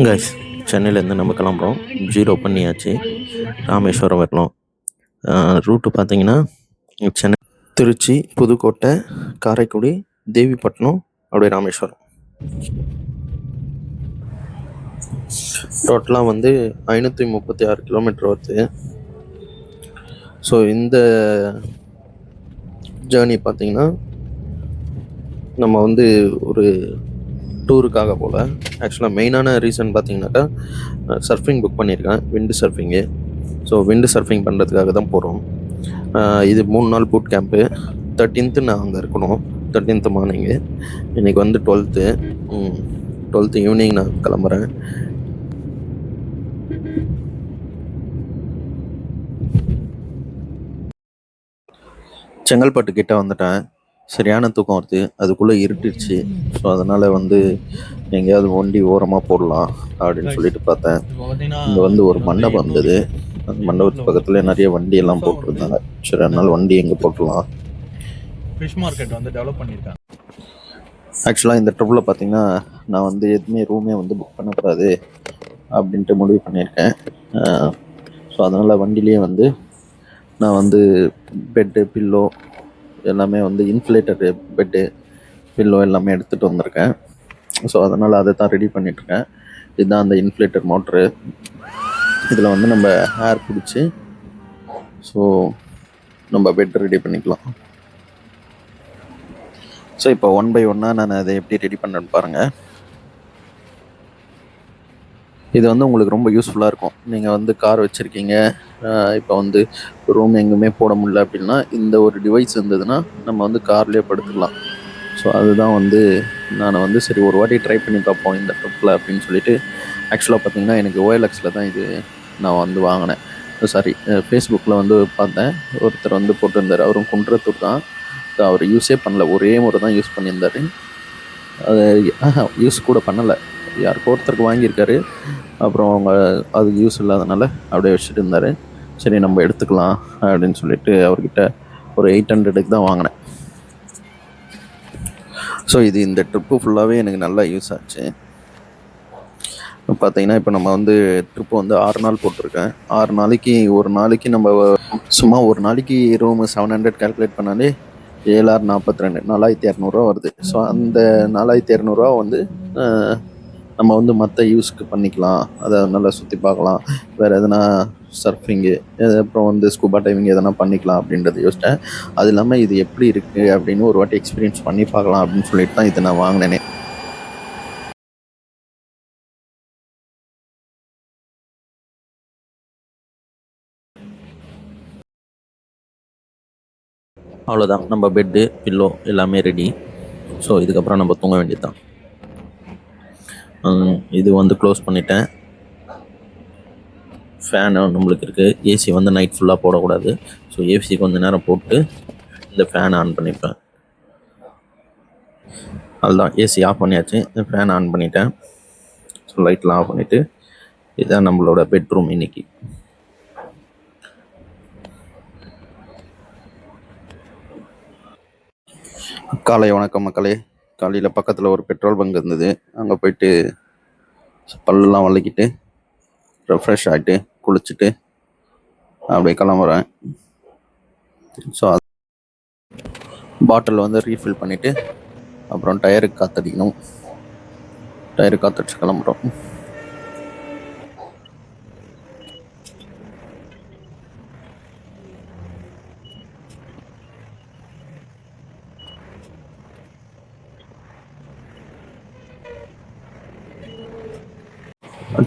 Guys, சென்னையிலேருந்து நம்ம கிளம்புறோம். ஜீரோ பண்ணியாச்சு. ராமேஸ்வரம் வரலாம். ரூட்டு பார்த்தீங்கன்னா சென்னை, திருச்சி, புதுக்கோட்டை, காரைக்குடி, தேவிப்பட்டினம், அப்படியே ராமேஸ்வரம். டோட்டலாக வந்து 536 கிலோமீட்டர் வருது. ஸோ இந்த ஜேர்னி பார்த்தீங்கன்னா நம்ம வந்து ஒரு டூருக்காக போல். ஆக்சுவலாக மெயினான ரீசன் பார்த்தீங்கன்னாக்கா சர்ஃபிங் புக் பண்ணியிருக்கேன், விண்டு சர்ஃபிங்கு. ஸோ விண்டு சர்ஃபிங் பண்ணுறதுக்காக தான் போகிறோம். இது 3 நாள் பூட் கேம்ப்பு. 13th நான் அங்கே இருக்கணும். 13th morning. இன்றைக்கி வந்து 12th ஈவினிங் நான் கிளம்புறேன். செங்கல்பட்டு கிட்டே வந்துட்டேன். சரியான தூக்கம் வருது. அதுக்குள்ளே இருட்டுடுச்சு. ஸோ அதனால் வந்து எங்கேயாவது வண்டி ஓரமாக போடலாம் அப்படின்னு சொல்லிட்டு பார்த்தேன். இங்கே வந்து ஒரு மண்டபம் இருந்தது. அந்த மண்டபத்து பக்கத்தில் நிறைய வண்டி எல்லாம் போட்டிருந்தாங்க. சரி, அதனால் வண்டி எங்கே போட்டலாம். ஃபிஷ் மார்க்கெட் வந்து டெவலப் பண்ணியிருக்காங்க. ஆக்சுவலாக இந்த ட்ரிப்பில் பார்த்தீங்கன்னா நான் வந்து எதுவுமே ரூமே வந்து புக் பண்ணக்கூடாது அப்படின்ட்டு முடிவு பண்ணியிருக்கேன். ஸோ அதனால் வண்டியிலே வந்து நான் வந்து பெட்டு, பில்லோ எல்லாமே வந்து இன்ஃப்ளேட்டர் பெட்டு, பில்லோ எல்லாமே எடுத்துகிட்டு வந்திருக்கேன். ஸோ அதனால் அதை தான் ரெடி பண்ணிகிட்ருக்கேன். இதுதான் அந்த இன்ஃப்ளேட்டர் மோட்ரு. இதில் வந்து நம்ம ஏர் பிடிச்சி ஸோ நம்ம பெட் ரெடி பண்ணிக்கலாம். ஸோ இப்போ 1 by 1 நான் அதை எப்படி ரெடி பண்ணுறேன்னு பாருங்கள். இது வந்து உங்களுக்கு ரொம்ப யூஸ்ஃபுல்லாக இருக்கும். நீங்கள் வந்து கார் வச்சுருக்கீங்க, இப்போ வந்து ரூம் எங்கேயுமே போட முடியல அப்படின்னா இந்த ஒரு டிவைஸ் இருந்ததுன்னா நம்ம வந்து கார்லேயே படுத்துக்கலாம். ஸோ அதுதான் வந்து நான் வந்து சரி ஒரு வாட்டி ட்ரை பண்ணி பார்ப்போம் இந்த ட்ரிப்பில் அப்படின்னு சொல்லிட்டு. ஆக்சுவலாக பார்த்தீங்கன்னா எனக்கு OLXல தான் இது நான் வந்து வாங்கினேன். சாரி, ஃபேஸ்புக்கில் வந்து பார்த்தேன். ஒருத்தர் வந்து போட்டிருந்தார். அவரும் குன்றத்தூர் தான். அவர் யூஸே பண்ணல, ஒரே முறை தான் யூஸ் பண்ணியிருந்தார். அது யூஸ் கூட பண்ணலை. யாருக்கோ ஒருத்தருக்கு வாங்கியிருக்காரு. அப்புறம் அவங்க அது யூஸ் இல்லாதனால அப்படியே வச்சுட்டு இருந்தார். சரி நம்ம எடுத்துக்கலாம் அப்படின்னு சொல்லிட்டு அவர்கிட்ட ஒரு 800க்கு தான் வாங்கினேன். ஸோ இது இந்த ட்ரிப்பு ஃபுல்லாகவே எனக்கு நல்லா யூஸ் ஆச்சு. பார்த்தீங்கன்னா இப்போ நம்ம வந்து ட்ரிப்பு வந்து 6 நாள் போட்டிருக்கேன். 6 நாளைக்கு ஒரு நாளைக்கு நம்ம சும்மா ஒரு நாளைக்கு ரூமு 700 கால்குலேட் பண்ணாலே 7×6 = 42, 4200 வருது. ஸோ அந்த 4200 வந்து நம்ம வந்து மற்ற யூஸ்க்கு பண்ணிக்கலாம். அதை நல்லா சுற்றி பார்க்கலாம். வேறு எதனா சர்ஃபிங்கு, அப்புறம் வந்து ஸ்கூபா டைவிங் எதனா பண்ணிக்கலாம் அப்படின்றத யோசித்தேன். அது இல்லாமல் இது எப்படி இருக்குது அப்படின்னு ஒரு வாட்டி எக்ஸ்பீரியன்ஸ் பண்ணி பார்க்கலாம் அப்படின்னு சொல்லிட்டு தான் இதை நான் வாங்கினேனே. அவ்வளோதான், நம்ம பெட்டு, பில்லோ எல்லாமே ரெடி. ஸோ இதுக்கப்புறம் நம்ம தூங்க வேண்டியது தான். இது வந்து க்ளோஸ் பண்ணிட்டேன். ஃபேனு நம்மளுக்கு இருக்குது. ஏசி வந்து நைட் ஃபுல்லாக போடக்கூடாது. ஸோ ஏசி கொஞ்சம் நேரம் போட்டு இந்த ஃபேன் ஆன் பண்ணிப்பேன். அதுதான் ஏசி ஆஃப் பண்ணியாச்சு. ஃபேன் ஆன் பண்ணிட்டேன். ஸோ லைட்லாம் ஆஃப் பண்ணிவிட்டு இதுதான் நம்மளோட பெட்ரூம் இன்றைக்கி. காலை வணக்கம் மக்களே. காலையில் பக்கத்தில் ஒரு பெட்ரோல் பங்க் இருந்தது. அங்கே போயிட்டு பல்லெலாம் வலிக்கிட்டு ரெஃப்ரெஷ் ஆகிட்டு குளிச்சுட்டு அப்படியே கிளம்புறேன். ஸோ பாட்டில் வந்து ரீஃபில் பண்ணிவிட்டு அப்புறம் டயருக்கு காற்றடிக்கணும். டயருக்கு காற்றடிச்சு கிளம்புறோம்.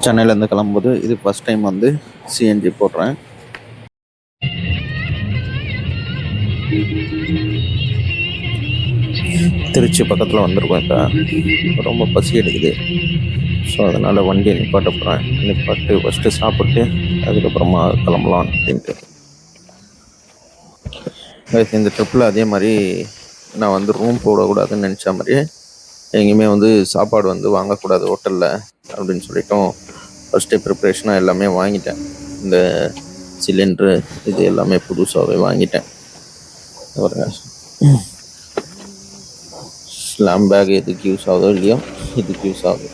சென்னையிலேருந்து கிளம்பும்போது இது ஃபஸ்ட் டைம் வந்து சிஎன்ஜி போடுறேன். திருச்சி பக்கத்தில் வந்திருக்கோம். இப்போ ரொம்ப பசி எடுக்குது. ஸோ அதனால் வண்டியை நிப்பாட்ட போகிறேன். நிப்பாட்டு ஃபஸ்ட்டு சாப்பிட்டு அதுக்கப்புறமா கிளம்பலாம் அப்படின்ட்டு. இந்த ட்ரிப்பில் அதே மாதிரி நான் வந்து ரூம் போடக்கூடாதுன்னு நினச்ச மாதிரியே எங்கேயுமே வந்து சாப்பாடு வந்து வாங்கக்கூடாது ஹோட்டலில் அப்படின்னு சொல்லிட்டோம். ஃபஸ்ட்டே ப்ரிப்ரேஷனாக எல்லாமே வாங்கிட்டேன். இந்த சிலிண்ட்ரு இது எல்லாமே புதுசாகவே வாங்கிட்டேன். ஸ்லாம் பேக் எதுக்கு யூஸ் ஆகுதோ இல்லையோ இதுக்கு யூஸ் ஆகுது.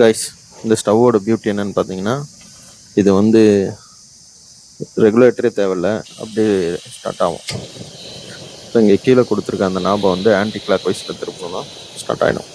கைஸ், இந்த ஸ்டவ்வோட பியூட்டி என்னன்னு பார்த்தீங்கன்னா, இது வந்து ரெகுலேட்டரே தேவையில்ல, அப்படியே ஸ்டார்ட் ஆகும். ஸோ இங்கே கீழே கொடுத்துருக்க அந்த நாபை வந்து ஆன்டி கிளாக் வைஸில் திருப்பணும்னா ஸ்டார்ட் ஆகிடும்.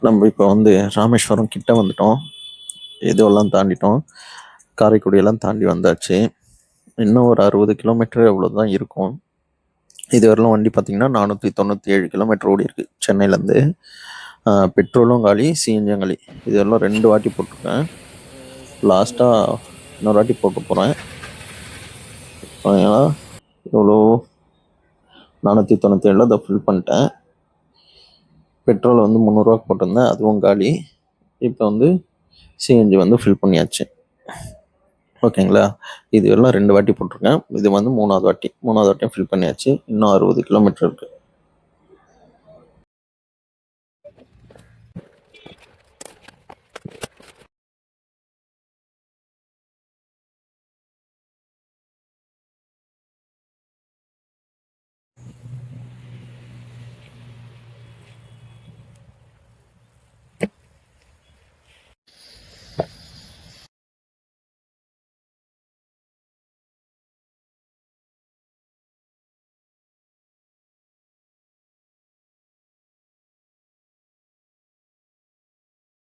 நம்ம இப்போ வந்து ராமேஸ்வரம் கிட்ட வந்துட்டோம். இதுவெல்லாம் தாண்டிட்டோம். காரைக்குடியெல்லாம் தாண்டி வந்தாச்சு. இன்னும் ஒரு 60 கிலோமீட்டர் அவ்வளோதான் இருக்கும். இது வரலும் வண்டி பார்த்தீங்கன்னா 497 கிலோமீட்டர் ஓடி இருக்கு சென்னையிலேருந்து. பெட்ரோலும் காலி, சிஎன்ஜியும் காலி. இது வரலும் 2 வாட்டி போட்டிருக்கேன். லாஸ்ட்டாக இன்னொரு வாட்டி போட்டு போகிறேன். ஏன்னா இவ்வளோ 497 அதை ஃபில் பண்ணிட்டேன். பெட்ரோல் வந்து 300 போட்டிருந்தேன், அதுவும் காலி. இப்போ வந்து சிஎன்ஜி வந்து ஃபில் பண்ணியாச்சு. ஓகேங்களா? இது எல்லாம் 2 வாட்டி போட்டிருக்கேன். இது வந்து 3வது வாட்டியும் ஃபில் பண்ணியாச்சு. இன்னும் 60 கிலோமீட்டர் இருக்குது.